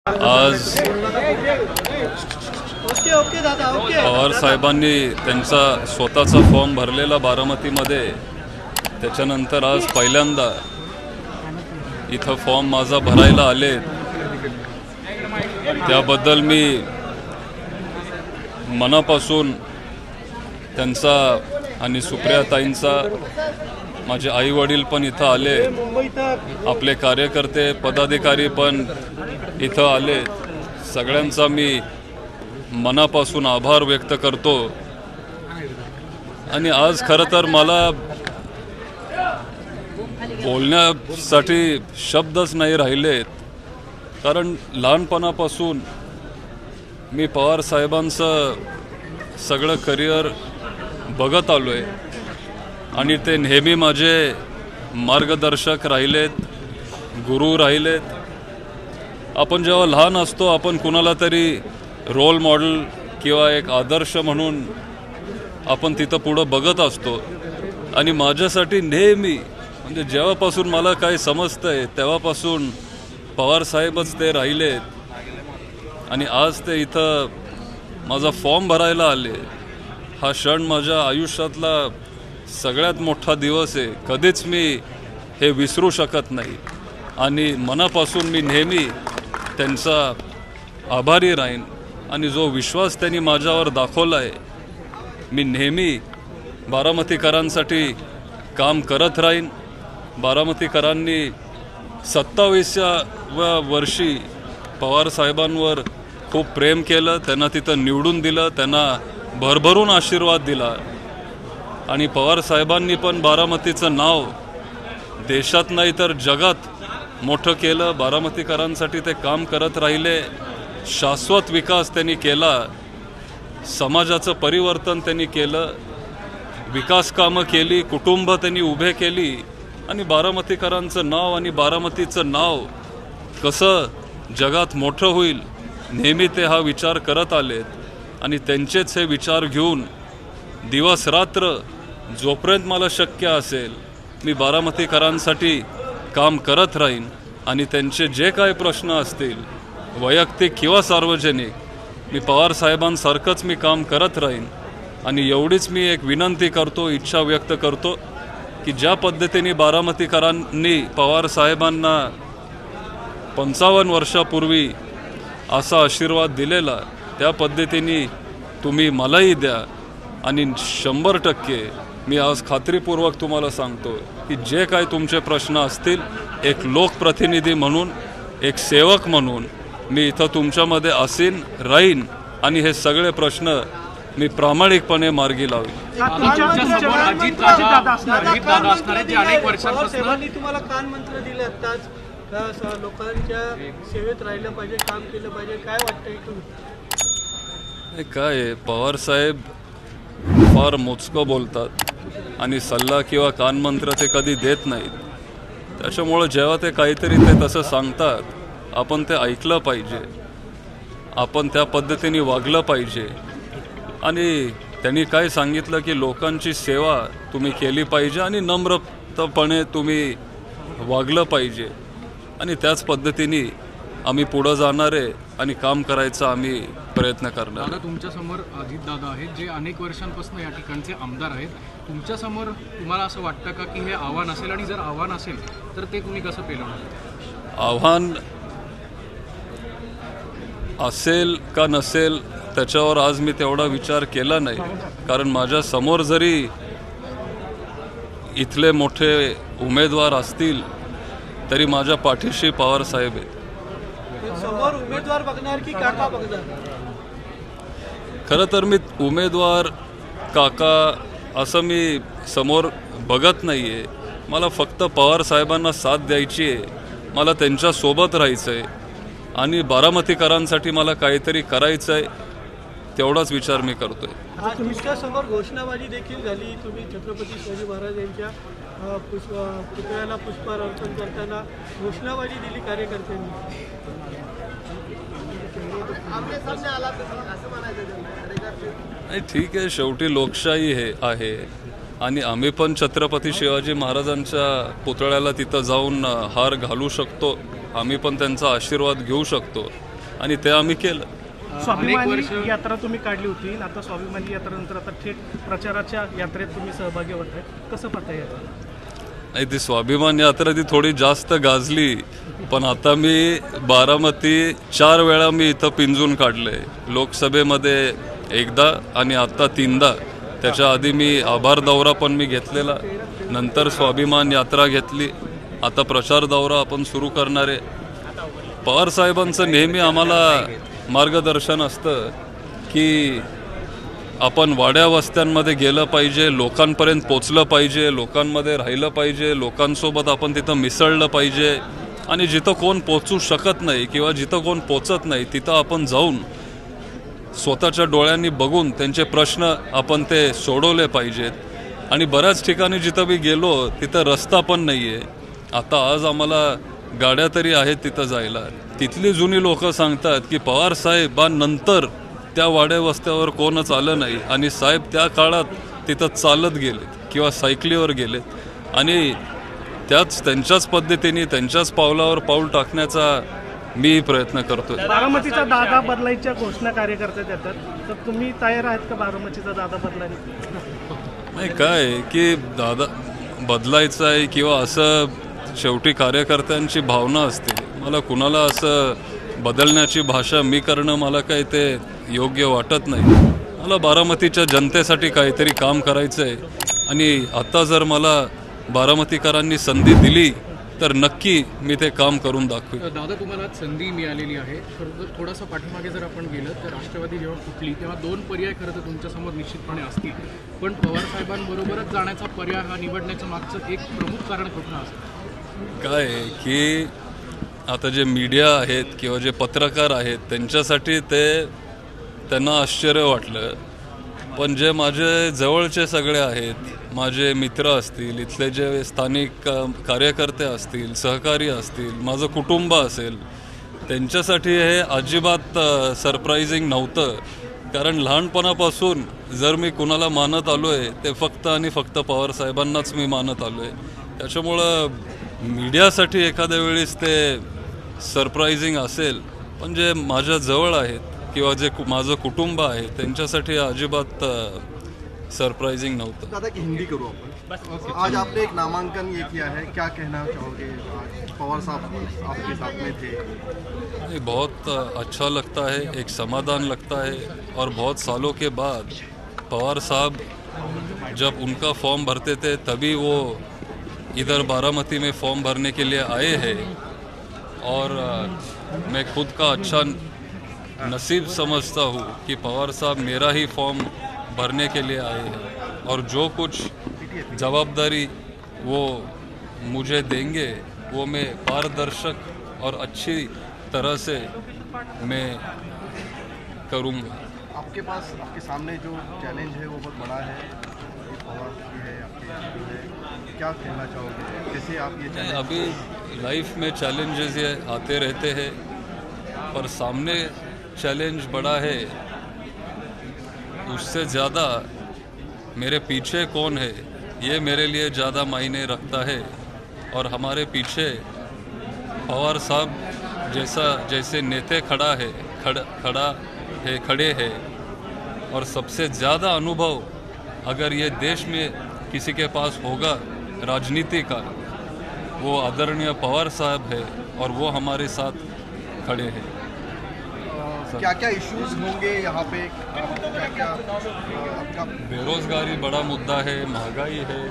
आज पवार साहेबांनी त्यांचा स्वतःचा फॉर्म भरलेला बारामतीमध्ये, त्याच्यानंतर आज पहिल्यांदा इथं फॉर्म माझा भरायला आले, त्याबद्दल मी मनापासून त्यांचा आणि सुप्रियाताईंचा, माझे आई वडील पण इथं आले, आपले कार्यकर्ते पदाधिकारी पण इथं आले, सगळ्यांचा मी मनापासून आभार व्यक्त करतो। आणि आज खरं तर मला बोलण्यासाठी शब्दच नाही राहिलेत, कारण लहानपणापासून मी पवार साहेबांचं सगळं करिअर बघत आलोय आणि ते नेहमी माझे मार्गदर्शक राहिलेत, गुरु राहिलेत। आपण जेव्हा लहान असतो, आपण कुणाला तरी रोल मॉडेल किंवा एक आदर्श म्हणून आपण तिथं पुढं बघत असतो, आणि माझ्यासाठी नेहमी म्हणजे जेव्हापासून मला काही समजतंय तेव्हापासून पवार साहेबच ते राहिलेत। आणि आज ते इथं माझा फॉर्म भरायला आले, हा क्षण माझ्या आयुष्यातला सगळ्यात मोठा दिवस आहे, कधीच मी हे विसरू शकत नाही। आणि मनापासून मी नेहमी त्यांचा आभारी राहीन, आणि जो विश्वास त्यांनी माझ्यावर दाखवला आहे, मी नेहमी बारामतीकरांसाठी काम करत राहीन। बारामतीकरांनी 27व्या वर्षी पवार साहेबांवर खूप प्रेम केलं, त्यांना तिथं निवडून दिलं, त्यांना भरभरून आशीर्वाद दिला, आणि पवार साहेबांनी पण बारामतीचं नाव देशात नाही तर जगात मोठं केलं। बारामतीकरांसाठी ते काम करत राहिले, शाश्वत विकास त्यांनी केला, समाजाचं परिवर्तन त्यांनी केलं, विकास कामं केली, कुटुंब त्यांनी उभे केली, आणि बारामतीकरांचं नाव आणि बारामतीचं नाव कसं जगात मोठं होईल नेहमी ते हा विचार करत आलेत। आणि त्यांचेच हे विचार घेऊन दिवस रात्र जोपर्यंत मला शक्य असेल मी बारामतीकरांसाठी काम करत राहीन, आणि त्यांचे जे काही प्रश्न असतील वैयक्तिक किंवा सार्वजनिक, मी पवार साहेबांसारखंच मी काम करत राहीन। आणि एवढीच मी एक विनंती करतो, इच्छा व्यक्त करतो की ज्या पद्धतीने बारामतीकरांनी पवार साहेबांना 55 वर्षापूर्वी असा आशीर्वाद दिलेला, त्या पद्धतीने तुम्ही मलाही द्या। आणि 100% मी आज खात्रीपूर्वक तुम्हाला सांगतो की जे काही तुमचे प्रश्न असतील, एक लोकप्रतिनिधी म्हणून, एक सेवक म्हणून मी इथं तुमच्यामध्ये असीन राहीन, आणि हे सगळे प्रश्न मी प्रामाणिकपणे मार्गी लावेन। तुम्हाला कान मंत्र दिले असतात, लोकांच्या सेवेत राहिलं पाहिजे, काम केलं पाहिजे, काय वाटतंय? काय पवार साहेब फार मोजकं बोलतात, आणि सल्ला किंवा कानमंत्र ते कधी देत नाहीत, त्याच्यामुळे जेव्हा ते काहीतरी ते तसं सांगतात, आपण ते ऐकलं पाहिजे, आपण त्या पद्धतीने वागलं पाहिजे। आणि त्यांनी काय सांगितलं की लोकांची सेवा तुम्ही केली पाहिजे, आणि नम्रपणे तुम्ही वागलं पाहिजे, आणि त्याच पद्धतीने आम्ही पुढे जाणार आहे आणि काम करायचा आम्ही प्रयत्न करणार। दादा, तुमच्यासमोर अजितदादा आहेत, जे अनेक वर्षांपासून या ठिकाणचे आमदार आहेत, तुमच्यासमोर तुम्हाला असं वाटतं का की हे आव्हान असेल, आणि जर आव्हान असेल तर ते तुम्ही कसं पेलवणार? आव्हान असेल का नसेल त्याच्यावर आज मी तेवढा विचार केला नाही, कारण माझ्या समोर जरी इथले मोठे उमेदवार असतील तरी माझ्या पाठीशी पवार साहेब आहेत। समोर उमेदवार बघणार की काका बघणार? खरं तर मी उमेदवार काका असं मी समोर बघत नाही आहे, मला फक्त पवार साहेबांना साथ द्यायची आहे, मला त्यांच्यासोबत राहायचं आहे, आणि बारामतीकरांसाठी मला काहीतरी करायचं आहे, तेवढाच विचार मी करतोय। तुमच्या समोर घोषणाबाजी देखील झाली, तुम्ही छत्रपती शिवाजी महाराज यांच्या पुतळ्याला पुष्पहार अर्पण करताना घोषणाबाजी दिली कार्यकर्त्यांनी। नाही, ठीक आहे, शेवटी लोकशाही हे आहे, आणि आम्ही पण छत्रपती शिवाजी महाराजांच्या पुतळ्याला तिथं जाऊन हार घालू शकतो, आम्ही पण त्यांचा आशीर्वाद घेऊ शकतो। आणि ते आम्ही केलं. स्वाभिमानी यात्रा तुम्ही काढली होती, आता स्वाभिमानी यात्रेनंतर आता थेट प्रचाराच्या यात्रेत तुम्ही सहभागी होत आहे, कसं पाहता याचं? नाही, ती स्वाभिमान यात्रा ती थोडी जास्त गाजली, पण आता मी बारामती 4 वेळा मी इथं पिंजून काढले, लोकसभेमध्ये एकदा आणि आता 3दा. त्याच्या आधी मी आभार दौरा पण मी घेतलेला, नंतर स्वाभिमान यात्रा घेतली, आता प्रचार दौरा आपण सुरू करणार आहे. पवार साहेबांचं नेहमी आम्हाला मार्गदर्शन असतं की आपण वाड्या वस्त्यांमध्ये गेलं पाहिजे, लोकांपर्यंत पोचलं पाहिजे, लोकांमध्ये राहिलं पाहिजे, लोकांसोबत आपण तिथं मिसळलं पाहिजे आणि जिथं कोण पोचू शकत नाही किंवा जिथं कोण पोचत नाही तिथं आपण जाऊन स्वतःच्या डोळ्यांनी बघून त्यांचे प्रश्न आपण ते सोडवले पाहिजेत. आणि बऱ्याच ठिकाणी जिथं मी गेलो तिथं रस्ता पण नाही आहे. आता आज आम्हाला गाड्या तरी आहेत तिथं जायला. तिथली जुनी लोक सांगतात की पवार साहेबांनंतर त्या वाड्या वस्त्यावर कोणच आलं नाही आणि साहेब त्या काळात तिथं चालत गेलेत किंवा सायकलीवर गेलेत आणि त्यांच्याच पद्धतीने त्यांच्याच पावलावर पाऊल टाकण्याचा मी प्रयत्न करतो. बारामतीचा दादा बदलायच्या घोषणा कार्यकर्ते देतात, तर तुम्ही तयार आहेत का बारामतीचा दादा बदलायला? नाही, काय की दादा बदलायचं आहे किंवा असं शेवटी कार्यकर्त्यांची भावना असते. मला कुणाला असं बदलण्याची भाषा मी करणं मला काही ते योग्य वाटत नाही. मला बारामतीच्या जनतेसाठी काहीतरी काम करायचं आहे आणि आता जर मला बारामतीकरांनी संधी दिली तर नक्की मी ते काम करून दाखवेन. दादा, तुम्हाला आज संधी मिळालेली आहे. थोडासा पाठीमागे जर आपण गेलं तर राष्ट्रवादी जेव्हा फुटली तेव्हा 2 पर्याय खरं तर तुमच्यासमोर निश्चितपणे असतील, पण पवार साहेबांबरोबरच जाण्याचा पर्याय हा निवडण्याचं मागचं एक प्रमुख कारण कुठलं असतं? काय की आता जे मीडिया आहेत किंवा जे पत्रकार आहेत त्यांच्यासाठी त्यांना आश्चर्य वाटलं, पण जे माझे जवळचे सगळे आहेत, माझे मित्र असतील, इथले जे स्थानिक कार्यकर्ते असतील, सहकारी असतील, माझं कुटुंब असेल, त्यांच्यासाठी हे अजिबात सरप्रायझिंग नव्हतं. कारण लहानपणापासून जर मी कुणाला मानत आलो आहे ते फक्त आणि फक्त पवार साहेबांनाच मी मानत आलो आहे. त्याच्यामुळं मीडियासाठी एखाद्या वेळेस ते सरप्रायझिंग असेल, पण जे माझ्या जवळ आहेत किंवा जे माझं कुटुंब आहे त्यांच्यासाठी अजिबात सरप्राइजिंग नव्हतं. दादा की हिंदी करो अपन. आज आपने एक नामांकन ये किया है, क्या कहना चाहोगे? पवार साहब आपके साथ में थे. बहुत अच्छा लगता है, एक समाधान लगता है और बहुत सालों के बाद पवार साहब जब उनका फॉर्म भरते थे तभी वो इधर बारामती में फॉर्म भरने के लिए आए हैं और मैं खुद का अच्छा नसीब समझता हूँ कि पवार साहब मेरा ही फॉर्म भरने के लिए आए हैं और जो कुछ जवाबदारी वो मुझे देंगे वो मैं पारदर्शक और अच्छी तरह से मैं करूँगा. आपके पास, आपके सामने जो चैलेंज है वो बहुत बड़ा है, पवार की है, आपके है, क्या कहना चाहोगे? कैसे आप ये अभी लाइफ में चैलेंजेस ये आते रहते हैं, पर सामने चैलेंज बड़ा है, उससे ज़्यादा मेरे पीछे कौन है ये मेरे लिए ज़्यादा मायने रखता है. और हमारे पीछे पवार साहब जैसे नेता खड़े हैं और सबसे ज़्यादा अनुभव अगर ये देश में किसी के पास होगा राजनीति का, वो आदरणीय पवार साहब है और वो हमारे साथ खड़े हैं. क्या क्या इश्यूज होंगे यहाँ पे? क्या आपका? बेरोजगारी बड़ा मुद्दा है, महंगाई है,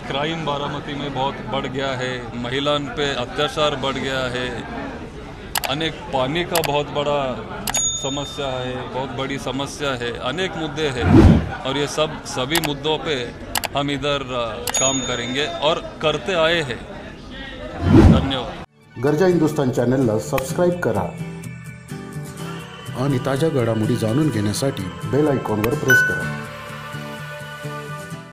क्राइम बारामती में बहुत बढ़ गया है, महिलाओं पे अत्याचार बढ़ गया है, अनेक पानी का बहुत बड़ा समस्या है, बहुत बड़ी समस्या है, अनेक मुद्दे हैं और ये सभी मुद्दों पे हम इधर काम करेंगे और करते आए हैं. धन्यवाद. गर्जा हिंदुस्तान चॅनलला सबस्क्राईब करा आणि ताज्या घडामोडी जाणून घेण्यासाठी बेल आयकॉनवर प्रेस करा.